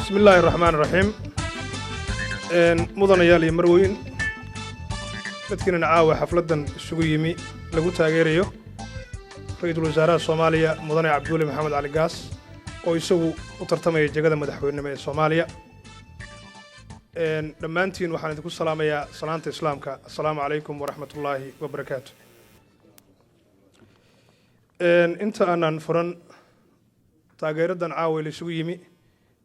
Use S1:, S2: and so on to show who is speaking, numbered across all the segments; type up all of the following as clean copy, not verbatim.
S1: بسم الله الرحمن الرحيم مدن يالي مروين dadkina caawa xafladan isugu yimi lagu taageerayo ra'iisul wasaaraha Soomaaliya mudane Cabdulle Maxamed Cali Gaas oo isagu u tartamaya jagada madaxweynenimo ee Soomaaliya dhammaantiin waxaan idinku salaamayaa salaanta islaamka assalaamu calaykum waraxmatullaahi wabarakaatuh inta aanan furan taageeradan caawa la isugu yimi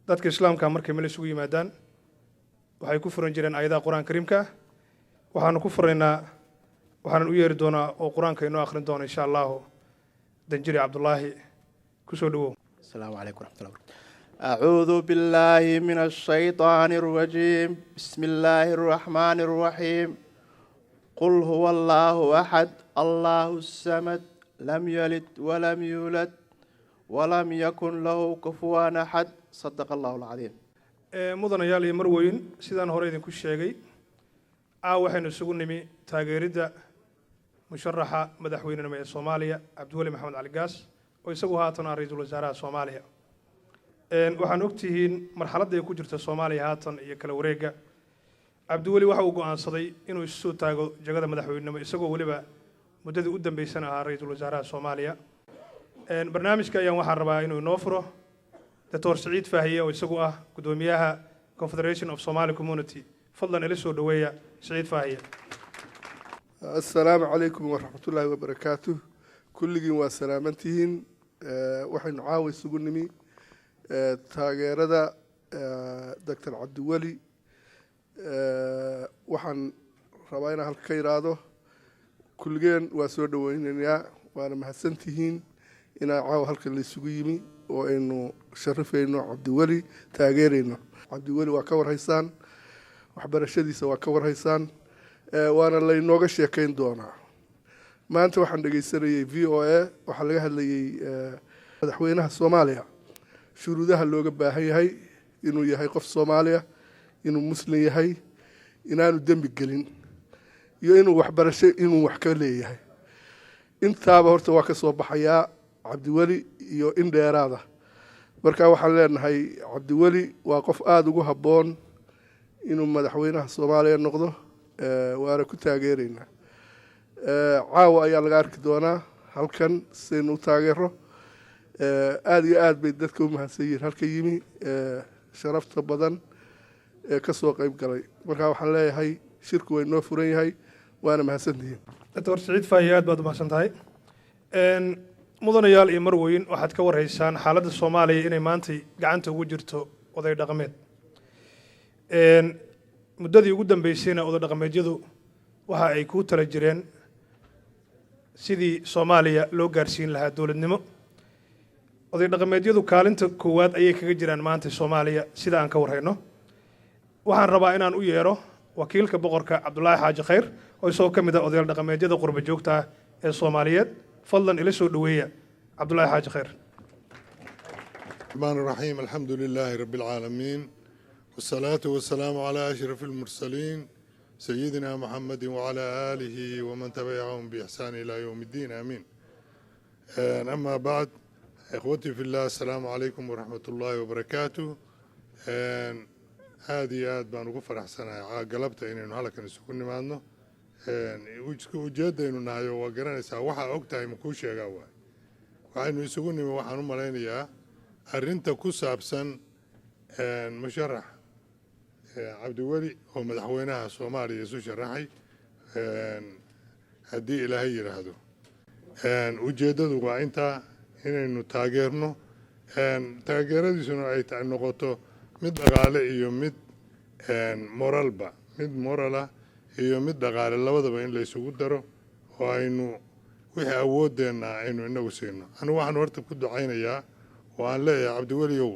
S1: dadka islaamka markay meel isugu yimaadaan waxay ku furan jireen aayadaha quraanka kariimka waxaan ku furaynaa waxaan u yeeri doonaa oo quraanka inoo akhrin doona insha Allah danjiri Cabdullaahi ku soo dhawow
S2: السلام عليكم ورحمة الله وبركاته. أعوذ بالله من الشيطان الرجيم. بسم الله الرحمن الرحيم. قل هو الله أحد الله الصمد لم يلد ولم يولد ولم يكن له كفوا أحد صدق الله العظيم.
S1: مدن يالي مروين سيدان هوري idinku sheegay waxaynu isugu nimi taageerida musharaxa madaxweynenimo ee Soomaaliya Cabdulle Maxamed Cali Gaas oo isagu haatan ra'iisul wasaaraha Soomaaliya waxaan ogtihiin marxaladda ay ku jirto Soomaaliya haatan iyo kala wareega Cabdulle waxa uu go'aansaday inuu isu taago jagada madaxweynenimo isagoo waliba muddadii u dambeysana ahaa ra'iisul wasaaraha Soomaaliya barnaamijka ayaan waxaan rabaa inuu inoo furo Dr. Saciid Faahiye oo isagu ah gudoomiyaha Confederation of Somali Community فضلا إلى سود ويا سعيد فاهية.
S3: السلام عليكم ورحمة الله وبركاته. كل جن وسلامتهن وحن عاوي سجنمي تاجر هذا دكتور عبدولي وحن ربينا هالكيرادو كل جن وسود وينيا وأنا محسنتهن إن عاو هالكل سجيمي وإنه شرفينه عبدولي تاجرينه عبدولي وكور هيسان waxbarashadiisa waa ka warhaysaan waana la inooga sheekayn doonaa maanta waxaan dhageysanayay VOA waxa laga hadlayay madaxweynaha Soomaaliya shuruudaha looga baahan yahay inuu yahay qof Soomaaliya inuu muslim yahay inaanu dambi gelin iyo inuu waxbarasho inuu wax ka leeyahay intaaba horta waa ka soo baxaya Cabdiwali iyo in dheeraada marka waxaan leenahay Cabdiwali waa qof aad ugu haboon inuu madaxweynaha Soomaaliya noqdo waana ku taageeraynaa caawa ayaa laga arki doonaa halkan sidaynu u taageero aad iyo aad bay dadka u mahadsan yihiin halka yimi sharafta badan ka soo qayb galay marka waxaan leeyahay shirku way noo furan yahay waana mahadsantihiin
S1: Dr. Saciid Faahiye aad baad u mahadsan tahay mudanayaal iyo marweyn waxaad ka warhaysaan xaaladda Soomaaliya inay maanta gacanta ugu jirto oday dhaqameed muddadii ugu dambeysayna oday dhaqameedyadu waxa ay ku tala jireen sidii Soomaaliya loo gaarsiin lahaa dawladnimo oday dhaqameedyadu kaalinta koowaad ayay kaga jiraan maanta Soomaaliya sida aan ka warhayno waxaan rabaa inaan u yeero wakiilka boqorka Cabdullaahi Xaaji Khayr oo isoo kamid ah oday dhaqameedyada qurba joogta ee Soomaaliyeed fadlan ila soo dhaweeya Cabdullaahi Xaaji Khayr
S4: الرحمن الرحيم الحمد لله رب العالمين والصلاة والسلام على أشرف المرسلين سيدنا محمد وعلى آله ومن تبعهم بإحسان إلى يوم الدين آمين أما بعد إخوتي في الله السلام عليكم ورحمة الله وبركاته هذه آد بان غفر أحسن قلبت إنه هلك نسكن معنا وجد إنه نهاية وقرنا سواحة أكتر مكوشة جوا وإنه يسكن وحنو ملاينيا أرنت كوسابسن مشرح عبدولي هو مدحوينها Soomaaliya isu sharaxay hadii ilaahay yiraahdo ujeedadu waa inta inaynu taageerno taageeradiisuna ay tahay noqoto mid dhaqaale iyo mid moralba mid morala iyo mid dhaqaale labadaba in la isugu daro oo aynu wixii awoodeena aynu inagu siino anigu waxaan horta ku ducaynayaa oo aan leeyahay Cabdiwaliyow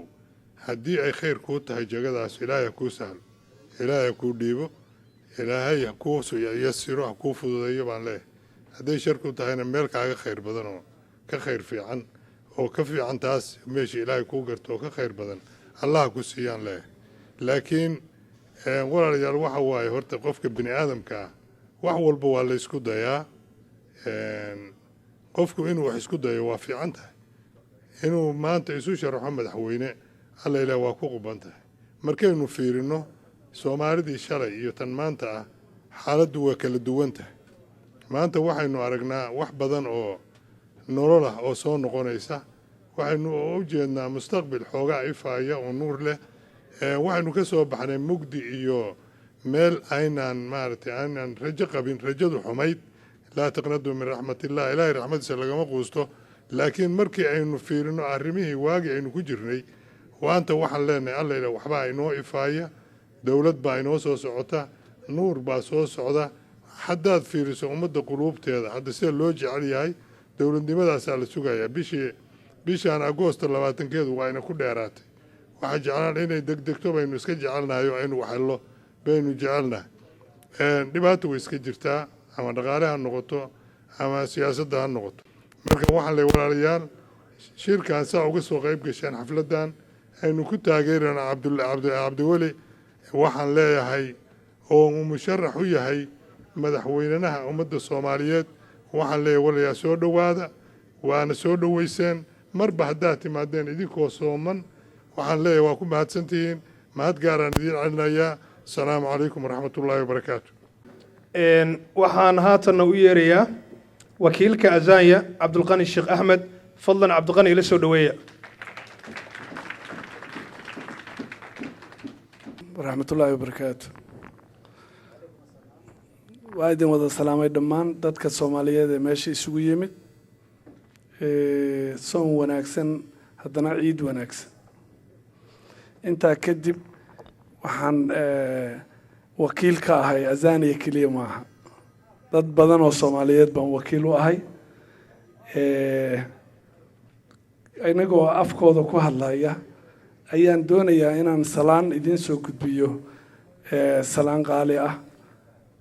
S4: haddii ay khayr ku tahay jagadaas ilaahay ku sahlo ilaahay ku dhiibo ilaahay ku soo yasiro ku fududeeyo baan leeyahay haddii shar ku tahayna meel kaaga khayr badan oo ka khayr fiican oo ka fiican taas meeshii ilaahay ku garto oo ka khayr badan Allah ku siiyaan leeyahay laakiin walaalayaal waxa waaye horta qofka bini aadamka wax walba waa la isku dayaa qofku inuu wax isku dayo waa fiican tahay inuu maanta isu sharaxo madaxweyne alla ilaahay waa ku quban tahay markaynu fiirino soomaalidii shalay iyo tan maanta ah xaaladdu waa kala duwan tahay maanta waxaynu aragnaa wax badan oo nolol ah oo soo noqonaysa waxaynu u jeednaa mustaqbal xoogaa ifaaya oo nuur leh waxaynu ka soo baxnay mugdi iyo meel aynaan maaragtay aynaan rajo qabin rajadu xumayd laa taqnadu min raxmatillah ilaahay raxmadiisa lagama quusto laakiin markii aynu fiirino arrimihii waagii aynu ku jirnay waanta waxaan leenahay alla ila waxbaa inoo ifaaya dowlad baa inoo soo socota nuur baa soo socda haddaad fiiriso ummadda quluubteeda hadda sida loo jecel yahay dowladnimadaasaa la sugayaa bishaan agoosto 20keedu waa ina ku dheeraatay waxaa jeclaan inay degdegto baynu iska jecelnahay oo aynu waxhello baynu jecelnahay dhibaato way iska jirtaa ama dhaqaale ha noqoto ama siyaasadda ha noqoto marka waxaan leeyahay walaalayaal shirkan saa uga soo qayb gasheen xafladdan aynu ku taageerana cabdiweli waxaan leeyahay oo uu musharax u yahay madaxweynaha ummadda Soomaaliyeed waxaan leeyahay walaalayaal soo dhawaada waana soo dhaweyseen marba haddaad timaadeen idinkoo sooman waxaan leeyahay waa ku mahadsantihiin mahad gaaraan idiin celinayaa asalaamu calaykum waraxmatullaahi wabarakaatu
S1: waxaan haatanna u yeerayaa wakiilka azanya cabdulqani sheekh axmed fadlan cabdiqani ila soo dhaweeya
S5: waraxmatullaahi wabarakaatu waa idin wada salaamay dhammaan dadka Soomaaliyeed ee meesha isugu yimid soon wanaagsan haddana ciid wanaagsan intaa kadib waxaan wakiil ka ahay azaniya keliya maaha dad badan oo Soomaaliyeed baan wakiil u ahay inagoo afkooda ku hadlaya ayaan doonayaa inaan salaan idiin soo gudbiyo salaan qaali ah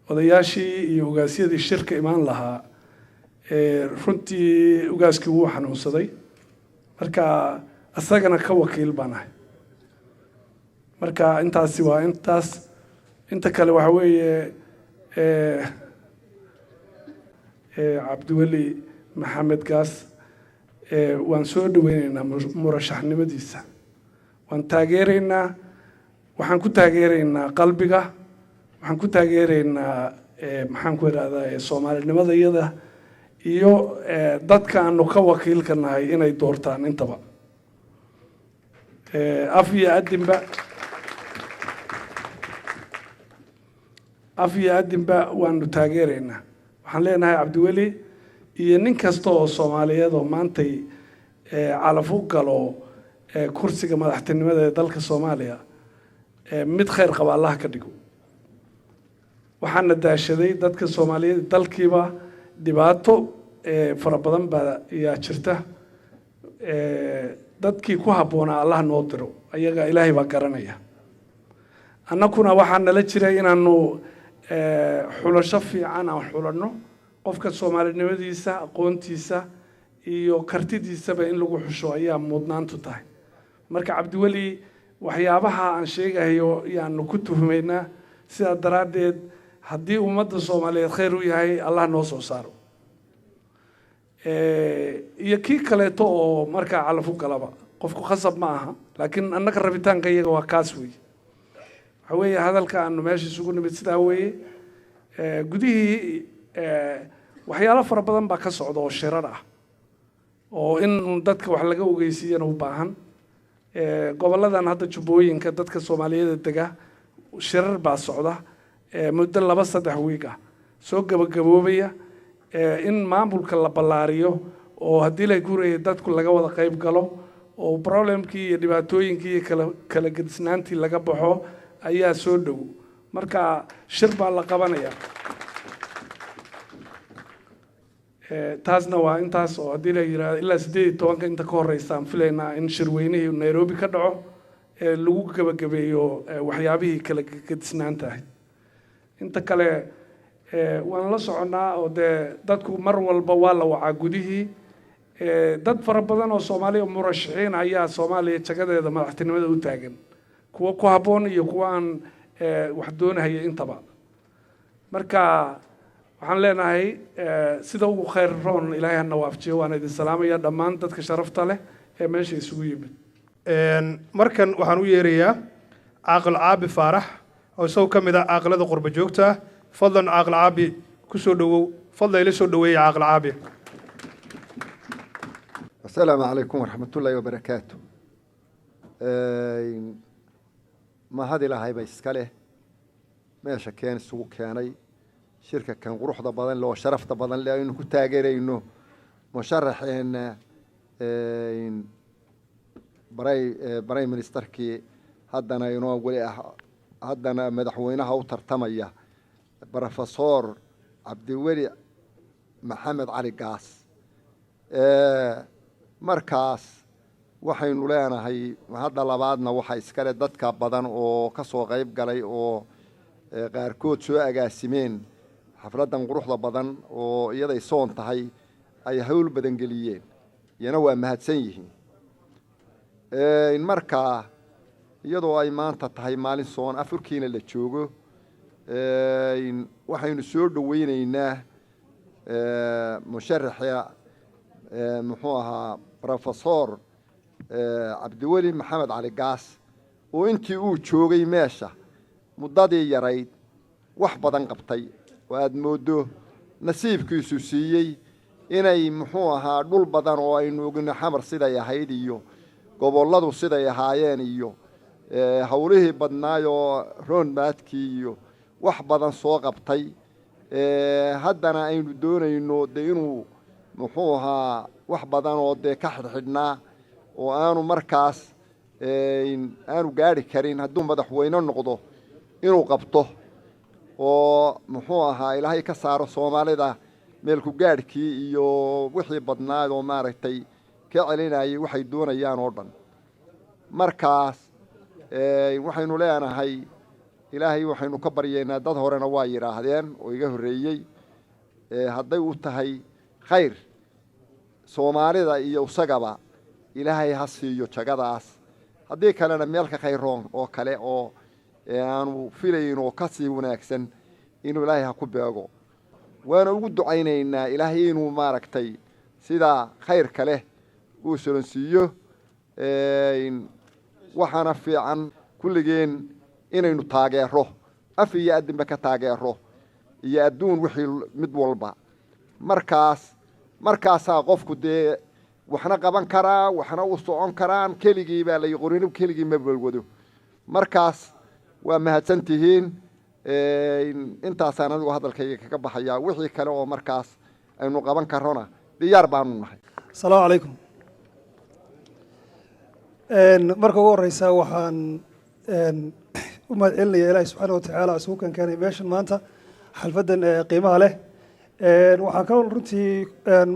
S5: odayaashii iyo ugaasyadii shirka imaan lahaa runtii ugaaskii wuu xanuunsaday marka asagana ka wakiil baan ahay marka intaasi waa intaas inta kale waxa weeye cabdiweli maxamed gaas waan soo dhaweynaynaa murashaxnimadiisa waan taageeraynaa waxaan ku taageeraynaa qalbiga waxaan ku taageeraynaa maxaan ku yiraahdaa Soomaalinimada iyada iyo dadka aanu ka wakiilka nahay inay doortaan intaba af iyo adinba waanu taageeraynaa waxaan leenahay cabdiweli iyo nin kasta oo Soomaaliyeed oo maantay calaf u galo kursiga madaxtinimada ee dalka Soomaaliya mid khayr qaba Allah ka dhigo waxaana daashaday dadka Soomaaliyeed dalkiiba dhibaato fara badan baa jirta dadkii ku habboonaa Allah noo diro ayaga Ilaahay baa garanaya annaguna waxaan nala jiray inaanu xulasho fiican aan xulanno qofka Soomaalinimadiisa aqoontiisa iyo kartidiisaba in lagu xusho ayaa mudnaantu tahay marka cabdiweli waxyaabaha aan sheegayo yaanu ku tuhmaynaa sida daraadeed haddii ummadda Soomaaliyeed khayr u yahay Allah noo soo saaro iyo kii kaleeto oo markaa calaf u galaba qofku khasab ma aha laakiin annaka rabitaanka iyaga waa kaas weeye waxa weeye hadalka aanu meesha isugu nimid sidaa weeye gudihii waxyaalo fara badan baa ka socda oo shirar ah oo in dadka wax laga ogeysiiyana u baahan goboladan hadda Jubbooyinka dadka Soomaaliyeed dega shirar baa socda muddo 2-3 wiig ah soo gabagaboobaya in maamulka la ballaariyo oo haddii la guuray dadku laga wada qayb galo oo problemkii iyo dhibaatooyinkii kala gedisnaantii laga baxo ayaa soo dhow marka shir baa la qabanaya taasna waa intaas oo haddii la yiraahdo ilaa 18 inta ka horeysaan filaynaa in shirweynihii Nairobi ka dhaco lagu gabagabeeyo waxyaabihii kala gedisnaanta ah inta kale waan la soconaa oo dadku mar walba waa la wacaa gudihii dad fara badan oo Soomaaliya murashaxiin ayaa Soomaaliya jagadeeda madaxtinimada u taagan kuwa ku habboon iyo kuwa aan wax doonaya intaba marka waxaan leenahay sida ugu khayr roon Ilaahay na waafajiyo waan idin salaamaya dhammaan dadka sharafta leh ee meesha isugu yimid
S1: markan waxaan u yeerayaa caaqil caabi faarax oo isagoo ka mid ah caaqilada qurba joogta ah fadlan caaqil caabi ku soo dhowow fadlan ila soo dhoweeya caaqil caabi.
S6: السلام عليكم ورحمة الله وبركاته. ما هذه لها بيسكله ما شكان السوق كاني شركة كان قروح ضبضان لو شرف ضبضان لأنه كنت أجري إنه مشرح إن براي منستركي هدنا ينوع هدنا مدحوينها وترتمية بروفيسور عبد الولي محمد علي قاس. markaas waxaynu leenahay hadda labaadna waxa iskale dadka badan oo ka soo qayb galay oo qaarkood soo agaasimeen xafladan quruxda badan oo iyaday soon tahay ay hawl badan geliyeen iyana waa mahadsan yihiin. markaa iyadoo ay maanta tahay maalin soon afurkiina la joogo waxaynu soo dhaweynaynaa musharaxa muxuu ahaa بروفيسور عبد الولي محمد علي قاس وانتي او جوغي ماشا مدادي يرايد wax badan qabtay waad moodo nasiibkiisu siiyay inay muxuu ahaa dhul badan oo aynu ogna xamar sida yahayd iyo goboladu sida yahaayeen iyo hawlihii badnaayo roonbaadkii iyo wax badan soo qabtay haddana aynu doonayno inuu muxuu ahaa wax badan oo ka xidhnaa oo aanu markaas aanu gaari karin hadduu madaxweyne noqdo inuu qabto oo muxuu ahaa ilaahay ka saaro Soomaalida meel ku gaarkii iyo wixii badnaad oo maaragtay ka celinayay waxay doonayaan oo dhan. markaas waxaynu leenahay ilaahay waxaynu ka baryeynaa dad horena waa yiraahdeen oo iga horeeyay hadday u tahay khayr Soomaalida iyo usagaba ilaahay ha siiyo jagadaas haddii kalena meel ka khayroon oo kale oo aanu filayn oo ka sii wanaagsan inuu ilaahay ha ku beego waana ugu ducaynaynaa ilaahay inuu maaragtay sida khayr kale uu soonsiiyo waxaana fiican kulligeen inaynu taageero af iyo adinba ka taageero iyo adduun wixii mid walba markaasaa qofku dee waxna qaban karaa waxna u socon karaan keligii baa la qorin keligii ma balwado. markaas waa mahadsan tihiin intaasaan anigu hadalkayga kaga baxayaa wixii kale oo markaas aynu qaban karona diyaar baanu nahay.
S7: السلام عليكم. marka ugu horeysa waxaan u mahadcelinayaa Ilaahay subxaanahu wa tacaala isugu keenay meeshan maanta xalfadan qiimaha leh. waxaan kaloo runtii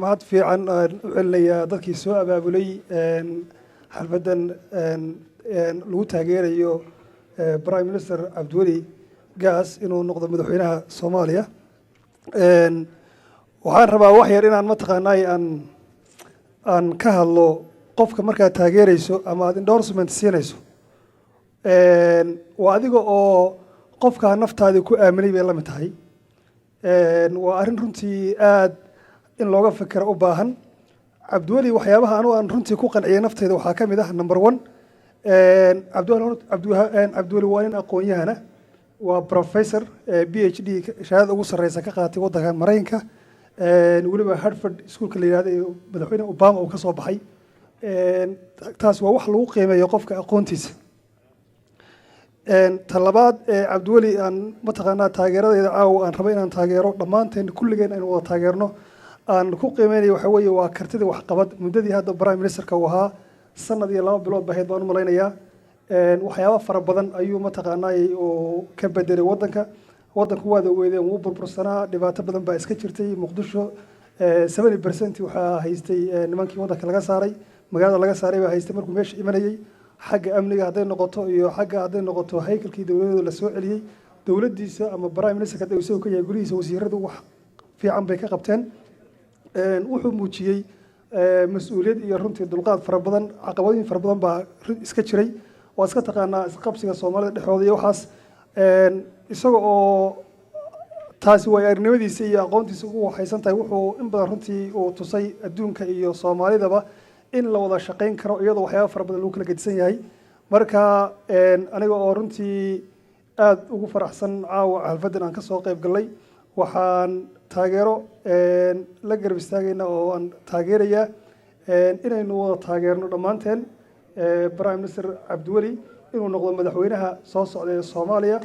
S7: mahad fiican u celinayaa dadkii soo abaabulay xalfadan lagu taageerayo Prime Minister Abdiweli Gaas inuu noqdo madaxweynaha Soomaaliya. waxaan rabaa wax yar inaan mataqaanay aan ka hadlo qofka markaad taageerayso ama aad endorsement siinayso waa adiga oo qofka naftaada ku aaminay bay la mid tahay. waa arrin runtii aad in looga fikiro u baahan. Abdiweli waxyaabaha anu aan runtii ku qanciyay naftayda waxaa ka mid ah number 1 Abdiweli waa nin aqoon-yahana waa professor PhD shahaadada ugu sarreysa ka qaatay waddanka Mareykanka weliba Harvard iskuulka la yiraahdo ee madaxweyne Obama uu ka soo baxay. taas waa wax lagu qiimeeyo qofka aqoontiisa. talabaad Abdiweli aan mataqaanaa taageeradeeda caawa aan rabo inaan taageero dhammaanteen kulligeen aynu wada taageerno aan ku qiimeynayo waxa weeye waa kartida waxqabad muddadii hadda Prime Ministerka uu ahaa sanad iyo 2 bilood bahayd baan u malaynayaa. waxyaabo fara badan ayuu mataqaanaa oo ka bedelay waddanku waada weydeen wuu burbursanaa dhibaato badan baa iska jirtay Muqdisho 70% waxaa haystay nimankii waddanka laga saaray magaalada laga saaray baa haystay markuu meesha imanayay xagga amniga hadday noqoto iyo xagga hadday noqoto haykalkii dawladda la soo celiyay dawladdiisa ama Prime Ministerka hadda uu ka yahay gurigiisa wasiiradu wax fiican bay ka qabteen. wuxuu muujiyay mas'uuliyad iyo runtii dulqaad fara badan caqabadooyin fara badan baa iska jiray oo iska taqaanaa isqabsiga Soomaalida dhexdooda iyo waxaas isaga oo taasi way arnimadiisa iyo aqoontiisa ugu waxaysan tahay wuxuu in badan runtii uu tusay adduunka iyo Soomaalidaba in la wada shaqeyn karo iyadoo waxyaabo fara badan lagu kala gedisan yahay. marka aniga oo runtii aad ugu faraxsan caawa xalfadan aan ka soo qayb galay waxaan taageero la garab istaagayna oo aan taageerayaa inaynu wada taageerno dhammaanteen prime minister cabdiweli inuu noqdo madaxweynaha soo socda ee Soomaaliya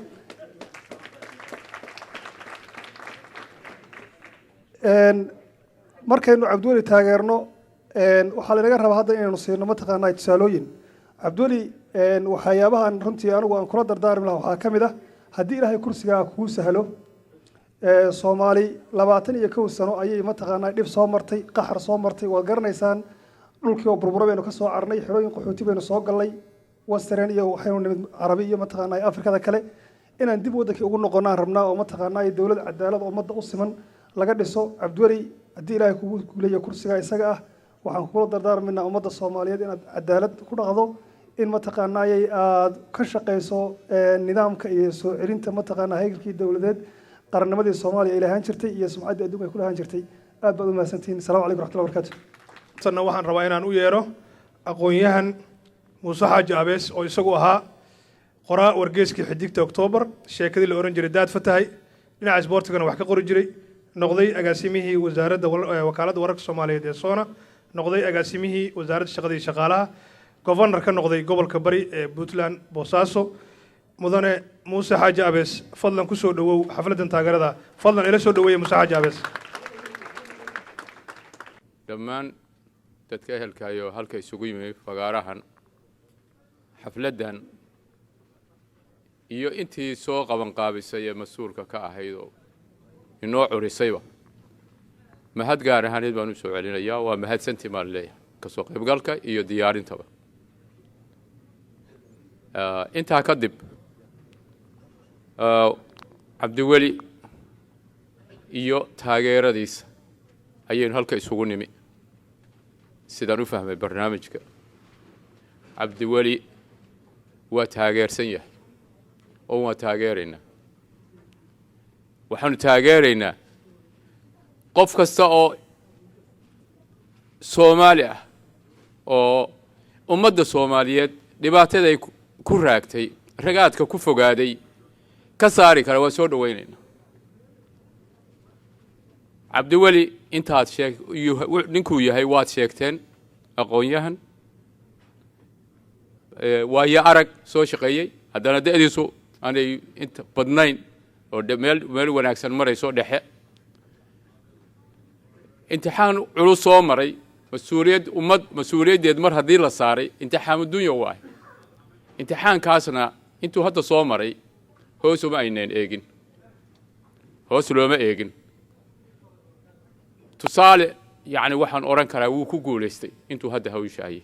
S7: markaynu cabdiweli taageerno waxaa laga rabaa hadda inaynu siino mataqaanaa tusaalooyin cabdiweli waxyaabahan runtii anigu aan kula dardaarmi lahaa waxaa ka mid ah haddii ilaahay kursigaa kuu sahlo Soomaali 21 sano ayay mataqaanaa dhib soo martay qaxar soo martay waa garanaysaan dhulkii oo burbura baynu ka soo carnay xirooyin qaxooti baynu soo galnay western iyo waxaynu nimid carabi iyo mataqaanaa afrikada kale inaan dib wadankii ugu noqonaan rabnaa oo mataqaanaa dawlad cadaalad oo ummadda u siman laga dhiso cabdiweli haddii ilaahay kugu guuleeyo kursigaa isaga ah waxaan kula dardaarmaynaa ummadda Soomaaliyeed inaad cadaalad ku dhaqdo in mataqaanaa aad ka shaqeyso nidaamka iyo soo celinta mataqaanaa hay'adkii dawladeed qarannimadii Soomaaliya ay lahaan jirtay iyo sumcadda adduunka ay ku lahaan jirtay aad baad u mahadsantihiin salaamu calaykum waraxmatullahi wabarakaatu
S1: sanna waxaan rabaa inaan u yeero aqoon-yahan muuse xaaji abees oo isagu ahaa qoraa wargeyskii xidigta Oktoobar sheekadii la oran jiray daad fatahay dhinaca isboortigana wax ka qori jiray noqday agaasimihii wasaaradda wakaaladda wararka Soomaaliyeed ee Soona noqday agaasimihii wasaaradda shaqada iyo shaqaalaha governor ka noqday gobolka bari ee Puntland Boosaaso mudane muuse xaaji abees fadlan ku soo dhawow xafladan taageerada fadlan ila soo dhaweeya muuse xaaji abees
S8: dhammaan dadka ehelka iyo halka isugu yimid fagaarahan xafladan iyo intii soo qaban qaabisay ee mas'uulka ka ahayd oo inoo curisayba mahad gaar ahaaneed baan u soo celinayaa waa mahadsantii maan leeyahay ka soo qaybgalka iyo diyaarintaba intaa kadib cabdiweli iyo taageeradiisa ayaynu halka isugu nimi sidaan u fahmay barnaamijka cabdiweli waa taageersan yahay oo waa taageeraynaa waxaanu taageeraynaa qof kasta oo Soomaali ah oo ummadda Soomaaliyeed dhibaatada ay ku raagtay ragaadka ku fogaaday ka saari kara waa soo dhaweynaynaa cabdiweli intaad ninkuu yahay waad sheegteen aqoon-yahan waayo arag soo shaqeeyey haddana da'diisu aanay inta badnayn oo meel wanaagsan marayso dhexe imtixaan culus soo maray mas-uuliyaddeed mar haddii la saaray imtixaan adduunya waaye imtixaankaasna intuu hadda soo maray hoos looma eegin tusaale yani waxaan oran karaa wuu ku guulaystay intuu hadda hawshaayay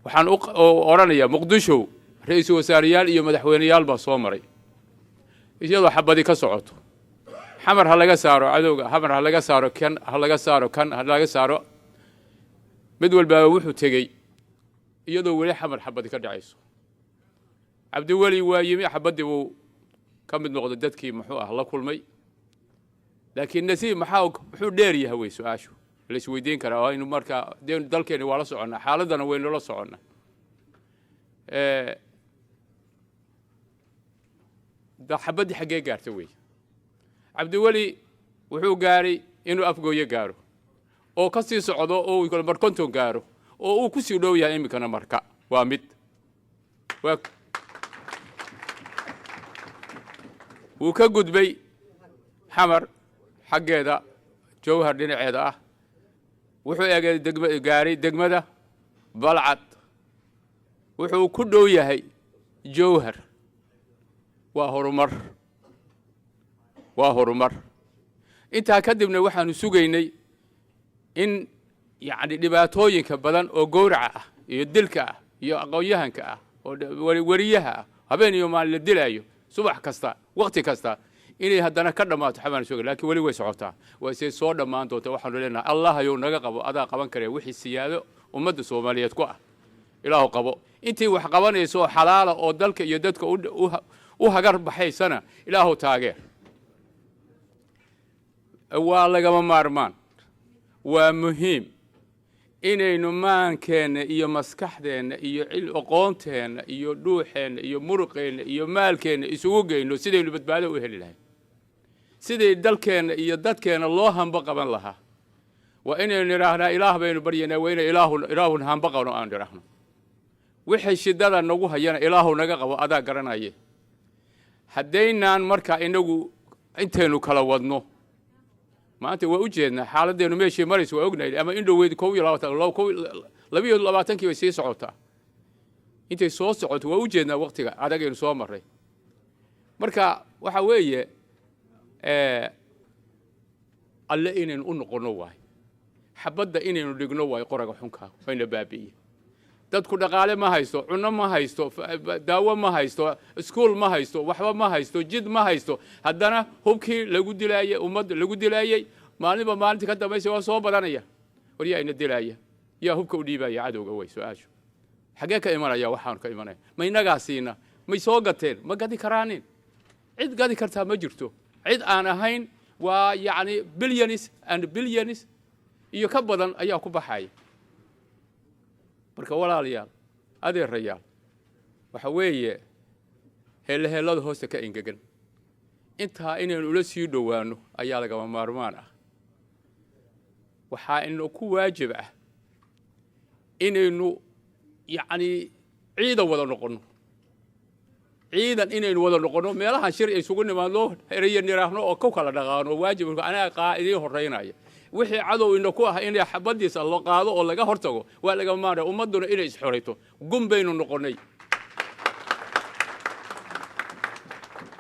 S8: waxaan oranayaa muqdisho ra'iisul wasaarayaal iyo madaxweynayaal baa soo maray iyadoo xabadi ka socoto xamar ha laga saaro cadowga xamar ha laga saaro kan ha laga saaro mid walba wuxuu tegey iyadoo wali xamar xabadi ka dhacayso cabdiweli waa yimi xabadi uu ka mid noqday dadkii muxuu la kulmay laakiin nasiib muxuu dheer yahay way su'aashu la isweydiin karaa oo inuu markaa dalkeena waa la soconnaa xaaladana waynu la soconnaa xabadii xaggee gaartay wey cabdiweli wuxuu gaaray inuu afgooye gaaro oo ka sii socdo oo uu markonton gaaro oo uu ku sii dhow yahay iminkana marka waa mid wuu ka gudbay xamar xaggeeda jowhar dhinaceeda ah wuxuu eegay gaaray degmada balcad wuxuu ku dhow yahay jowhar waa horumar intaa kadibna waxaanu sugaynay in yani dhibaatooyinka badan oo gowraca ah iyo dilka ah iyo aqoon-yahanka ah oo wariyaha ah habeen iyo maalin la dilaayo subax kasta waqti kasta inay haddana ka dhammaato xabaan suga laakiin weli way socotaa waa isay soo dhammaan doonta waxaanu leenahay allah ayuu naga qabo adaa qaban karee wixii siyaado ummadda Soomaaliyeed ku ah ilaahu qabo intii wax qabanayso oo xalaala oo dalka iyo dadka u hagar baxaysana ilaahu taageer waa lagama maarmaan waa muhiim inaynu maankeenna iyo maskaxdeenna iyo aqoonteenna iyo dhuuxeenna iyo muruqeenna iyo maalkeenna isugu geyno sidaynu badbaado u heli lahayn siday dalkeenna iyo dadkeenna loo hamba qaban lahaa waa inaynu idhaahnaa ilaah baynu baryanaa waa inay ilaahun hamba qabno aan idhaahno wixii shidada nagu hayana ilaahu naga qabo adaa garanaye haddaynaan markaa inagu intaynu kala wadno maanta waa u jeednaa xaaladdeenu meeshii marayso waa ognahay ama in dhoweyd 22 bay sii socotaa intay soo socoto waa u jeednaa waqtiga adagaynu soo marray marka waxa weeye alle inaynu u noqono waay xabadda inaynu dhigno waay qoraga xunkaa wayna baabi'iye dadku dhaqaale ma haysto cunno ma haysto daawo ma haysto iskuul ma haysto waxba ma haysto jid ma haysto haddana hubkii lagu dilaayay ummadda lagu dilaayay maalinba maalinta ka dambaysa waa soo badanaya war yaa ina dilaaya yaa hubka u dhiibaya cadowga way su'aashu xagee ka imanaya waxaan ka imanaya ma inagaa siina may soo gateen ma gadi karaanin cid gadi kartaa ma jirto cid aan ahayn waa yacni billions and billions iyo ka badan ayaa ku baxaya marka walaalayaal adeerayaal waxa weeye heelada hoosta ka engegan intaa inaynu ula sii dhowaano ayaa lagama maarmaan ah waxaa inuu ku waajib ah inaynu yacni ciidan wada noqono ciidan inaynu wada noqono meelahan shir ay isugu nimaadno erayo niraahno oo ku kala dhaqaano waajibka anaga qaa'idiin horeynaya wixii cadow ina ku ah inay xabadiisa loo qaado oo laga hortago waa laga maara ummaduna inay isxorayto gumbaynu noqonay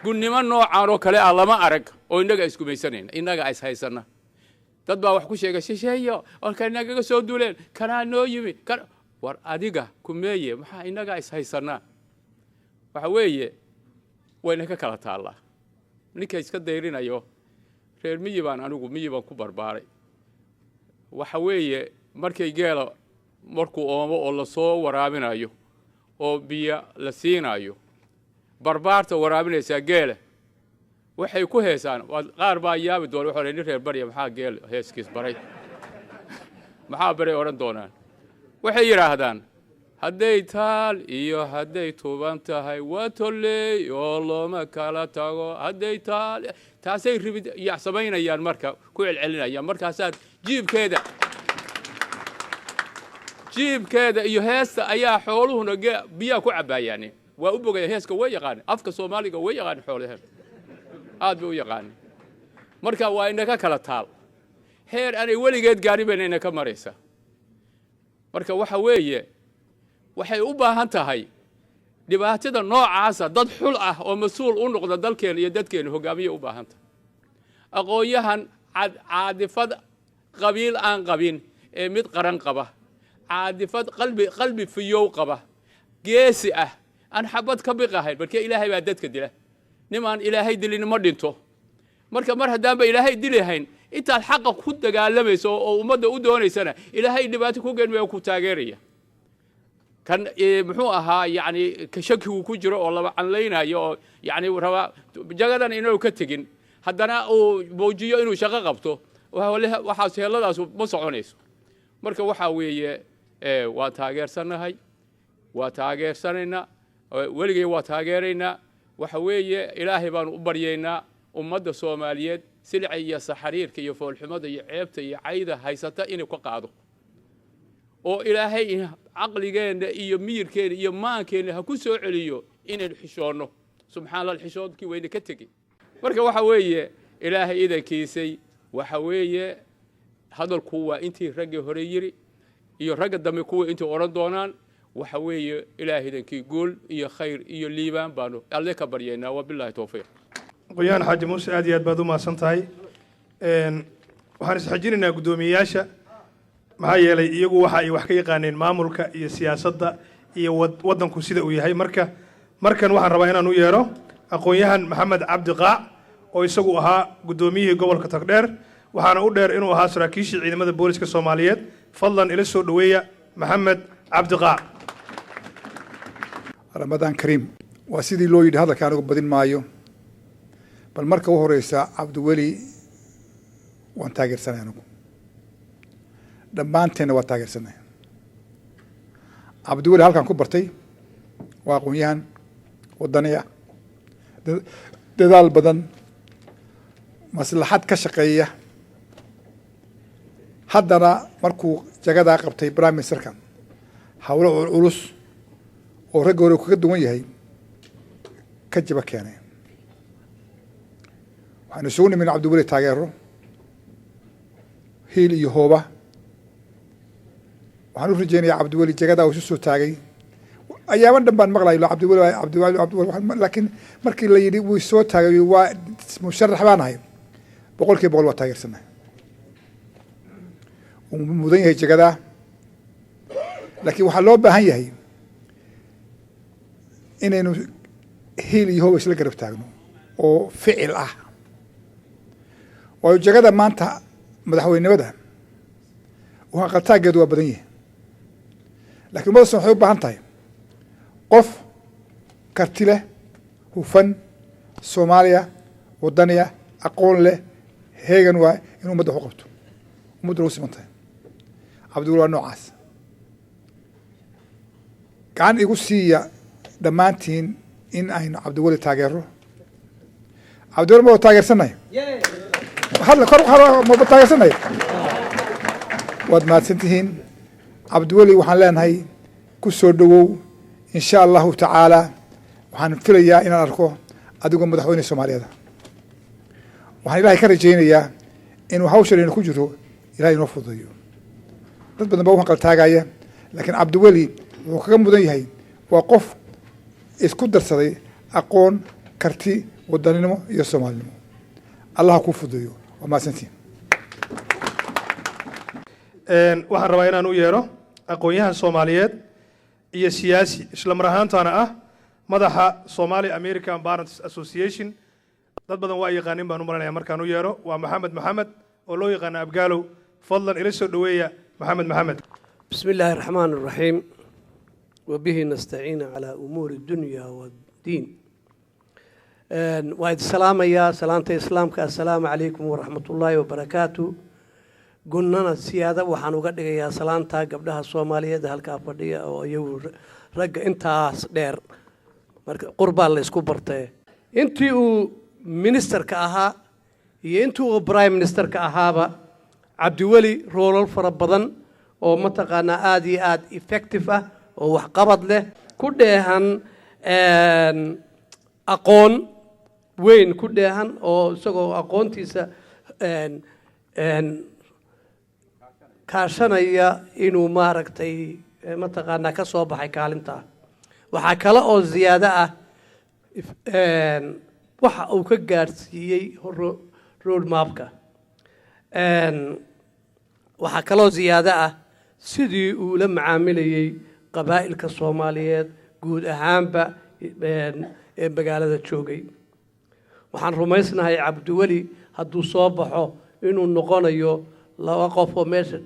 S8: gunnimo noocaan oo kale ah lama arag oo inaga isku maysanayna inaga is haysana dad baa wax ku sheegay shisheeyo oo kanaga soo duuleen kana noo yimi war adiga kumeeye maxaa inaga is haysana waxa weeye wayna ka kala taala ninka iska deyrinayo reer miyi baan anigu ku barbaaray waxa weeye markay geela markuu oomo oo la soo waraabinayo oo biyo la siinayo barbaarta waraabinaysa geela waxay ku heesaan qaar baa yaabi doona waxa leeyahay reer bariya maxaa geel heeskiis baray maxaa baray oran doonaan waxay yiraahdaan hadday taal iyo hadday tuuban tahay waa tolley oo looma kala tago hadday taal taasay ribid iyo samaynayaan marka ku celcelinayaan markaasaad jiibkeeda iyo heesta ayaa xooluhuna biyaha ku cabaayaan waa u bogaya heeska way yaqaan afka Soomaaliga way yaqaan xoolaha aad bay u yaqaan marka waa inaga kala taal heer aanay weligeed gaaribayna ina ka maraysa marka waxa weeye waxay u baahan tahay dhibaatada noocaas dad xul ah oo mas'uul u noqda dalkeena iyo dadkeena hogaamiye u baahan tahay aqoonyahan caadifad qabiil aan qabin ee mid qaran qaba caadifad qalbi fiyow qaba geesi ah aan xabad ka biqahayn marka ilaahay baa dadka dila nimaan ilaahay dilin ma dhinto marka mar haddaan ba ilaahay dilahayn intaad xaqa ku dagaalamayso oo ummadda u doonaysana ilaahay dhibaato ku geynmaya ku taageeraya kan muxuu ahaa yani ka shakigu ku jiro oo laba canlaynayo oo yani raba jagadan inuu ka tegin haddana uu muujiyo inuu shaqo qabto waxaas heeladaas ma soconayso marka waxa weeye waa taageersanahay waa taageersanayna weligay waa taageeraynaa waxa weeye ilaahay baan u baryaynaa ummadda Soomaaliyeed silca iyo saxariirka iyo foolxumada iyo ceebta iyo cayda haysata inuu ka qaado oo ilaahay aqligeena iyo miyirkeena iyo maankeena ha ku soo celiyo inaan xishoono subxaanallah xishoodkii weyna ka tagay marka waxa weeye ilaahay idankiisay waxa weeye hadalku waa intii ragga hore yiri iyo ragga dambe kuwa intii oran doonaan waxa weeye ilaahay idankii gool iyo khayr iyo liibaan baanu alle ka baryeynaa wabillahi tawfiiq
S1: qoyaan xaaji muuse aad iyo aad baad u maasan tahay waxaan isxajinaynaa guddoomiyeyaasha maxaa yeelay iyagu waxa ay wax ka yaqaaneen maamulka iyo siyaasadda iyo waddanku sida uu yahay markan waxaan rabaa inaan u yeero aqoon-yahan maxamed cabdi qaac oo isagu ahaa guddoomiyihii gobolka tagdheer waxaana u dheer inuu ahaa saraakiishii ciidamada booliska Soomaaliyeed fadlan ila soo dhaweeya maxamed cabdi qaac
S9: رمضان كريم وسيدي لو يد هذا كانوا بدين مايو بل مركه هوريسا عبد الولي وان تاجر سنانو dhammaanteenna waa taageersanay cabdiweli halkan ku bartay waa aqoon-yahan wadani ah dadaal badan maslaxad ka shaqeeya haddana markuu jagadaa qabtay prime ministerka howlo culus oo ragga hore kaga duwan yahay ka jiba keenay waxaanu isugu nimin cabdiweli taageero hiil iyo hooba waxaan u rajeynayaa cabdiweli jagadaa uu isu soo taagay ayaaban dhan baan maqlayo cabdiweli laakiin markii la yidhi wuu soo taagay waa musharax baan ahay 100% waa taageersanay uu mudan yahay jagadaa laakiin waxaa loo baahan yahay inaynu hiil iyo hooba isla garab taagno oo ficil ah waayo jagada maanta madaxweynenimada aqaltaageedu waa badan yahay laakiin ummaddaasna waxay u baahan tahay qof karti leh hufan soomaaliya wadaniya aqoon leh heegan waa in ummadda wax u qabto ummadda lagu siman tahay cabdiweli waa noocaas gacan igu siiya dhammaantiin in aynu cabdiweli taageero cabdiweli ma taageersanay ma taageersanay waad mahadsan tihiin cabdiweli waxaan leenahay ku soo dhowow in sha allahu tacaala waxaan filayaa inaan arko adigoo madaxweyne soomaaliyeed waxaan ilaahay ka rajaynayaa inuu hawshan aynu ku jiro ilahay inoo fududeeyo dad badan baa u hanqaltaagaya laakiin cabdiweli wuxuu kaga mudan yahay waa qof isku darsaday aqoon karti wadaninimo iyo soomaalinimo allah kuu fududeeyo waa mahadsantiin
S1: waxaan rabaa inaan u yeero aqoon-yahan soomaaliyeed iyo siyaasi isla mar ahaantaana ah madaxa Somali American Parents Association dad badan waa yaqaanin baan u malaynayaa markaan u yeero waa maxamed oo loo yaqaan abgaalow fadlan ila soo dhaweeya maxamed
S10: بسم الله الرحمن الرحيم وبه نستعين على أمور الدنيا والدين وإذ السلام يا سلامة إسلامك السلام عليكم ورحمة الله وبركاته قلنا السيادة وحنو قد يا سلامتا قبلها الصومالية ده هالكافردية أو يو رجع أنت دير قربان اللي سكوبرته أنتوا مينستر كأها أنتوا برايم مينستر كأها cabdiweli roolal fara badan oo mataqaanaa aad iyo aad effective ah oo waxqabad leh ku dheehan aqoon weyn ku dheehan oo isagoo aqoontiisa kaashanaya inuu maaragtay mataqaanaa ka soo baxay kaalinta waxaa kale oo ziyaado ah waxa uu ka gaarsiiyey road mapka waxaa kaloo ziyaado ah sidii uu la macaamilayay qabaa'ilka Soomaaliyeed guud ahaanba ee magaalada joogay waxaan rumaysnahay cabdiweli hadduu soo baxo inuu noqonayo laba qof oo meesha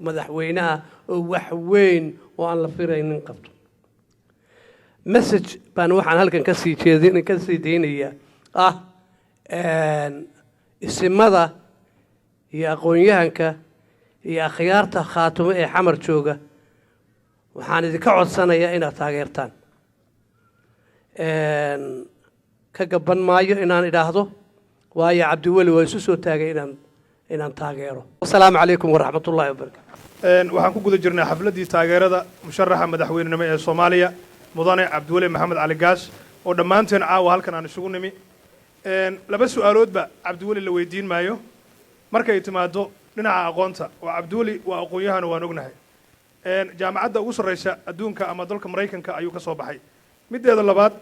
S10: madaxweyne ah oo wax weyn oo aan la firaynin qabto message baan waxaan halkan ka sii deynaya ah isimada iyo aqoon-yahanka iyo akhyaarta khaatumo ee xamar jooga waxaan idinka codsanayaa inaad taageertaan ka gaban maayo inaan idhaahdo waayo cabdiweli waa isu soo taagay inaan taageero asalaamu calaykum waraxmatullaahi wabarakaatu
S1: waxaan ku guda jirnay xafladii taageerada musharaxa madaxweynenimo ee Soomaaliya mudane cabdiweli maxamed cali gaas oo dhammaanteen caawa halkan aan isugu nimi laba su'aaloodba cabdiweli la weydiin maayo markay timaado dhinaca aqoonta oo cabdiweli waa aqoon-yahan waan ognahay jaamacadda ugu sarreysa adduunka ama dalka Mareykanka ayuu ka soo baxay mideeda labaad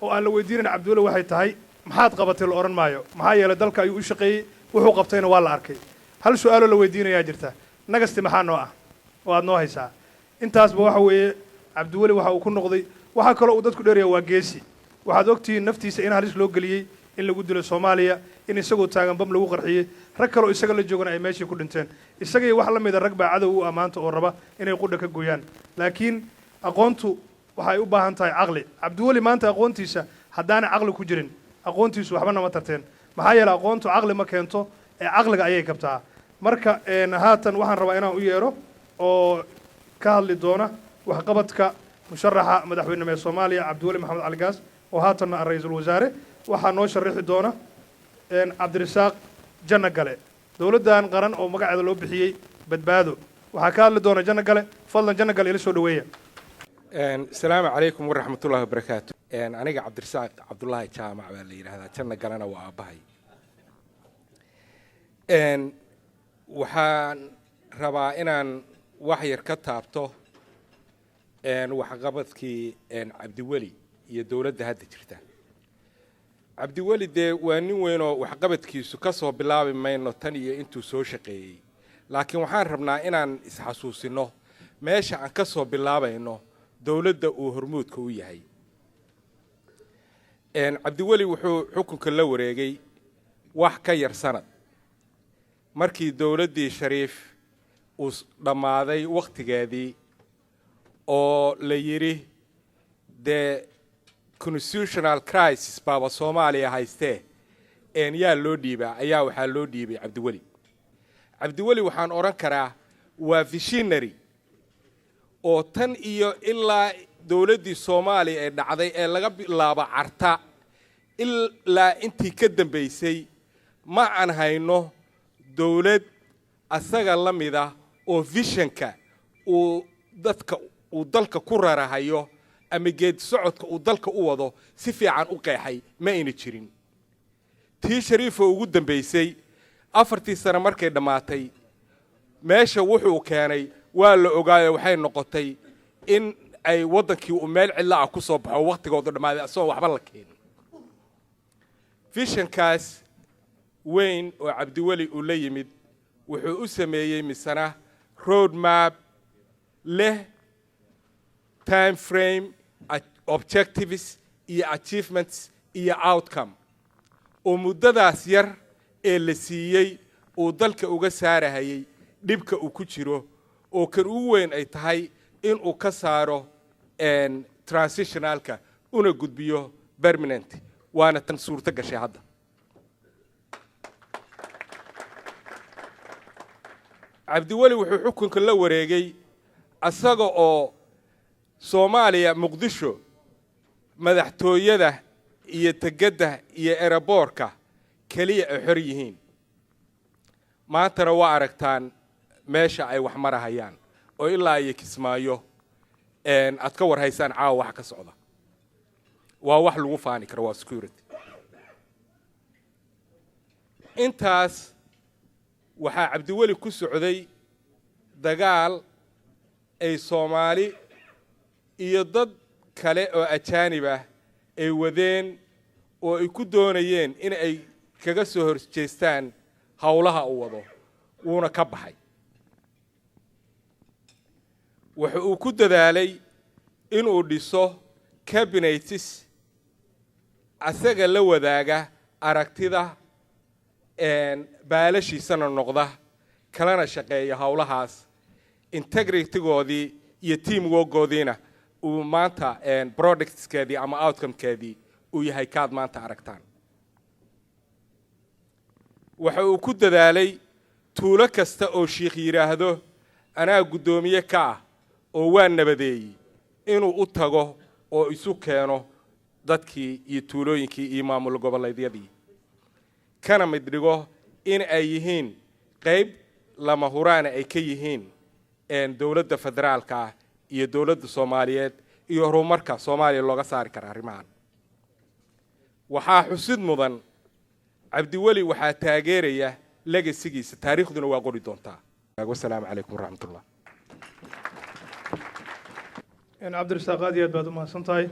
S1: oo aan la weydiinin cabdiweli waxay tahay maxaad qabatay la oran maayo maxaa yeelay dalka ayuu u shaqeeyay wuxuu qabtayna waa la arkay hal su'aalo la weydiinayaa jirta nagasti maxaa noo ah oo aad noo haysaa intaasba waxa weeye cabdiweli waxa uu ku noqday waxa kale oo dadku dheeraya waa geesi waxaad ogtihiin naftiisa in halis loo geliyay in lagu dilo Soomaaliya in isagoo taagan bam lagu qarxiyay rag kale oo isaga la joogana ay meeshii ku dhinteen isagay wax la mid ah rag baa cadow u amaanta oo raba inay qudha ka gooyaan laakiin aqoontu waxay u baahan tahay aqli cabdiweli maanta aqoontiisa haddaan aqli ku jirin aqoontiisu waxba nama tarteen maxaa yeelay aqoontu aqli ma keento ee aqliga ayay kabtaa marka haatan waxaan rabaa inaan u yeero oo ka hadli doona waxqabadka musharaxa madaxweynenimo ee Soomaaliya Cabdiweli Maxamed Cali Gaas oo haatanna ah ra'iisul wasaare waxaa noo sharixi doona Cabdirasaaq Janno Gale dowladdan qaran oo magaceeda loo bixiyay badbaado waxaa ka hadli doona Janno Gale fadlan Janno Gale ila soo dhaweeya.
S11: السلام عليكم ورحمة الله وبركاته. أنا عبد الرزاق عبد الله جامع اللي هذا كنا قلنا وأبهي. وحان ربا إن وحير كتابته وحقبتك عبد الولي يدولة ده هذا جرته. عبد الولي ده وينه وحقبتك سكسه بالله ما إنه تاني أنتو سوشقي. لكن وحان ربنا إن إسحاسوس إنه ماشي عن كسه بالله إنه dowladda uu hormuudka u yahay Cabdiweli wuxuu xukunka la wareegay wax ka yar sanad markii dowladdii Shariif uu dhamaaday waqtigeedii oo la yiri the constitutional crisis baba Soomaaliya haystee yaa loo dhiibay ayaa waxa loo dhiibay Cabdiweli waxaan oran karaa waa visionary oo tan iyo ilaa dowladdii Soomaaliya ee dhacday ee laga bilaabo Carta ilaa intii ka dambeysay ma aan hayno dowlad asaga la mid ah oo visionka uu dalka ku rarahayo ama geed socodka uu dalka u wado si fiican u qeexay ma ayna jirin tii Shariif oo ugu dambeysay 4 sano markay dhamaatay meesha wuxuu keenay waa la ogaayo waxay noqotay in ay wadankii uu meel cilla ah ku soo baxo waqtigooda dhamaaday asoo waxba la keenin visionkaas weyn oo Cabdiweli uu la yimid wuxuu u sameeyay misana road map leh time frame objectives iyo achievements iyo outcome oo muddadaas yar ee la siiyay uu dalka uga saarahayay dhibka uu ku jiro oo kan ugu weyn ay tahay in uu ka saaro transitionalka una gudbiyo permanent waana tan suurta gashay hadda Cabdiweli wuxuu xukunka la wareegay asaga oo Soomaaliya Muqdisho madaxtooyada iyo tagada iyo airportka kaliya ay xor yihiin maantana waa aragtaan meesha ay wax marahayaan oo ilaa ay Kismaayo aad ka war haysaan caawa wax ka socda waa wax lagu faani karo waa security intaas waxa Cabdiweli ku socday dagaal ay Soomaali iyo dad kale oo ajaanib ah ay wadeen oo ay ku doonayeen in ay kaga soo horjeestaan hawlaha uu wado wuuna ka baxay wuxuu ku dadaalay inuu dhiso cabinets asaga la wadaaga aragtida baalashiisana noqda kalana shaqeeya hawlahaas integritygoodii iyo teamworkoodiina uu maanta productskeedii ama outcomekeedii uu yahay kaad maanta aragtaan wuxuu ku dadaalay tuulo kasta oo shiikh yiraahdo anaa gudoomiye ka ah oo waa nabadeeyay inuu u tago oo isu keeno dadkii iyo tuulooyinkii iyo maamul goboleedyadii kana mid dhigo in ay yihiin qayb lama huraan ay ka yihiin dowladda federaalka iyo dowladda Soomaaliyeed iyo horumarka Soomaaliya looga saari karo arrimahan waxaa xusid mudan Cabdiweli waxaa taageeraya legacy-giisa taariikhduna waa qori doontaa wassalaamu calaykum waraxmatullah
S1: Cabdirasaaq aad iyo aad baad u mahadsantahay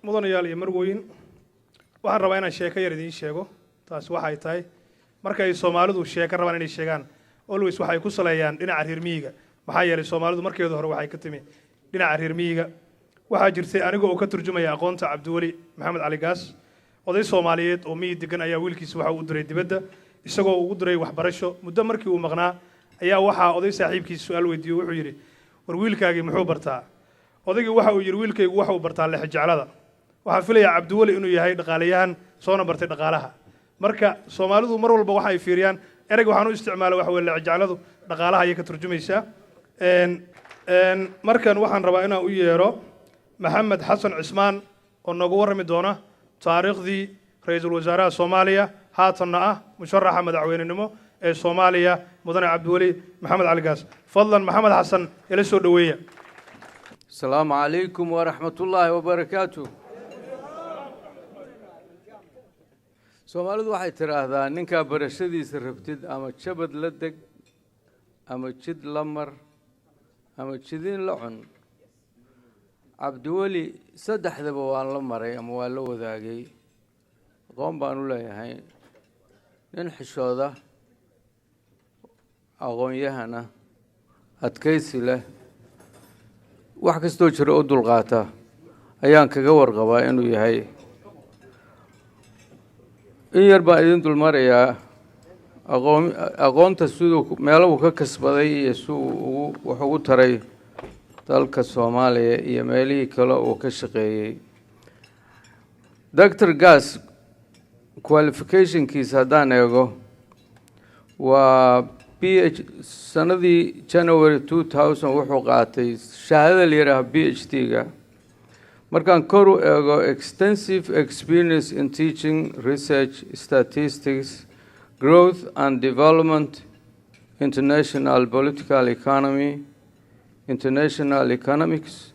S1: mudanayaal iyo marwooyin waxaan rabaa inaan sheeko yar idiin sheego taas waxay tahay markay Soomaalidu sheeko rabaan inay sheegaan always waxay ku saleeyaan dhinaca reer miyiga maxaa yeelay Soomaalidu markeedu hore waxay ka timi dhinaca reer miyiga waxaa jirtay aniga oo ka turjumaya aqoonta Cabdiweli Maxamed Cali Gaas oday Soomaaliyeed oo miyi degan ayaa wiilkiisa waxa uu diray dibadda isagoo ugu diray waxbarasho muddo markii uu maqnaa ayaa waxa oday saaxiibkiisa su'aal weydiiyay wuxuu yiri war wiilkaagii muxuu bartaa odaygii waxa uu yiri wiilkaygu waxa uu bartaa lix jeclada waxa filaya Cabdiweli inuu yahay dhaqaalayahan soona bartay dhaqaalaha marka Soomaalidu mar walba waxa ay fiiriyaan ereyga waxaan u isticmaalay waxa weeye lacagjaladu dhaqaalaha ayay ka turjumaysaa markan waxaan rabaa inaan u yeero maxamed xasan cismaan oo noogu warrami doona taariikhdii ra'iisul wasaaraha Soomaaliya haatanna ah musharaxa madaxweynenimo ee Soomaaliya mudane Cabdiweli Maxamed Cali Gaas fadlan maxamed xasan ila soo dhaweeya
S12: السلام عليكم ورحمة الله وبركاته Soomaalidu waxay tiraahdaa ninka barashadiisa rabtid ama jabad la deg ama jid la mar ama jidin la cun Cabdiweli saddexdaba waan la maray ama waan la wadaagay aqoon baan u leeyahay nin xishooda aqoon-yahana adkaysi leh wax kastoo jira oo dulqaata ayaan kaga warqabaa inuu yahay in yar baan idin dulmarayaa aqoonta siduu meelo uu ka kasbaday iyo siduu wax ugu taray dalka Soomaaliya iyo meelihii kale uu ka shaqeeyay Dr. Gaas qualificationkiisa haddaan eego waa sanadii January 2000 wuxuu qaatay shahaadada la yiraahdo PhD-ga markaan kor u eego extensive experience in teaching research statistics growth and development international political economy international economics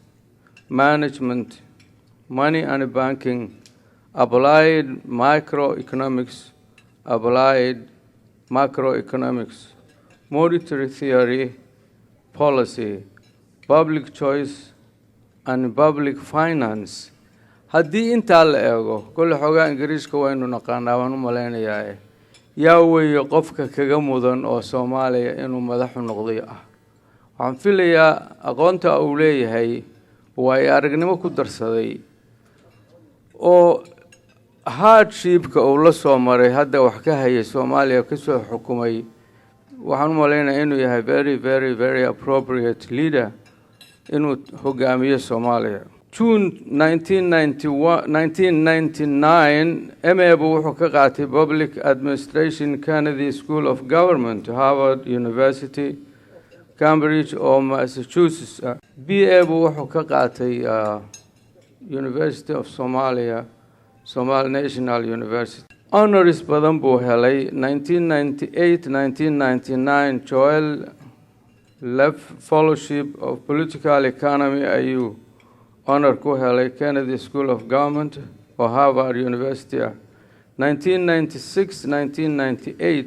S12: management money and banking applied microeconomics applied macroeconomics monetary theory, policy, public choice, and public finance. haddii intaa la eego kole xogaa ingiriiska waynu naqaanaa waan u malaynayaa yaa weeye qofka kaga mudan oo Soomaaliya inuu madaxu noqday waxaan filayaa aqoonta uu leeyahay way aragnimo ku darsaday oo hardship-ka uu la soo maray hadda wax ka hayay Soomaaliya ka soo xukumay waxaan u malaynayaa inuu yahay very appropriate leader inuu hogaamiyo Soomaaliya June 1999 MA wuxuu ka qaatay Public Administration Kennedy School of Government Harvard University Cambridge oo Massachusetts BA wuxuu ka qaatay University of Somalia Somali National University honors badan buu helay 1998-1999 Joel Leff Fellowship of Political Economy ayuu honor ku helay Kennedy School of Government oo Harvard University 1996-1998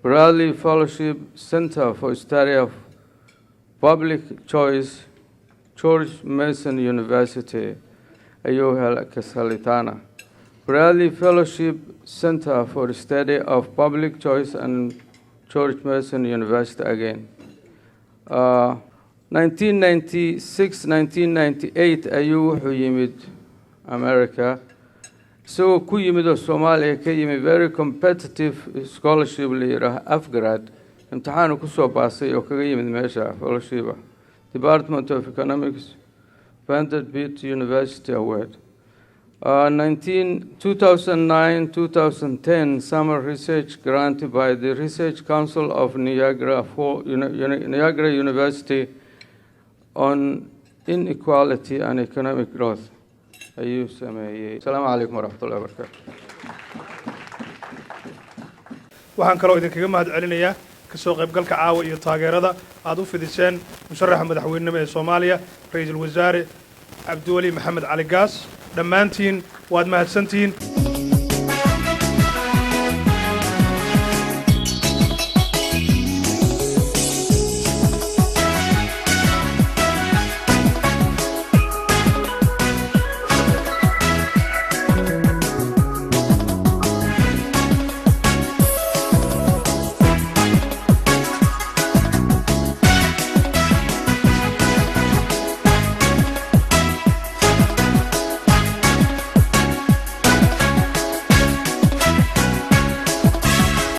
S12: Bradley Fellowship Center for Study of Public Choice George Mason University ayuu helay Kasalitana Bradley Fellowship Center for Study of Public Choice and George Mason University again. 1996-1998 ayuu wuxuu yimid America. isagoo ku yimid oo Soomaaliya ka yimid very competitive scholarship la yiraahdo Afgrad. imtixaanu ku soo baasay oo kaga yimid meesha fellowship Department of Economics Vanderbilt University Award. 2009-2010 summer research granted by the Research Council of Niagara University on inequality and economic growth. ayuu sameeyay. Assalaamu calaykum waraxmatullahi wabarakaatu.
S1: waxaan kaloo idinkaga mahad celinayaa kasoo qaybgalka caawa iyo taageerada aad u fidiseen musharaxa madaxweynenimo ee Soomaaliya ra'iisul wasaare Cabdiweli Maxamed Cali Gaas dhammaantiin waad mahadsantihiin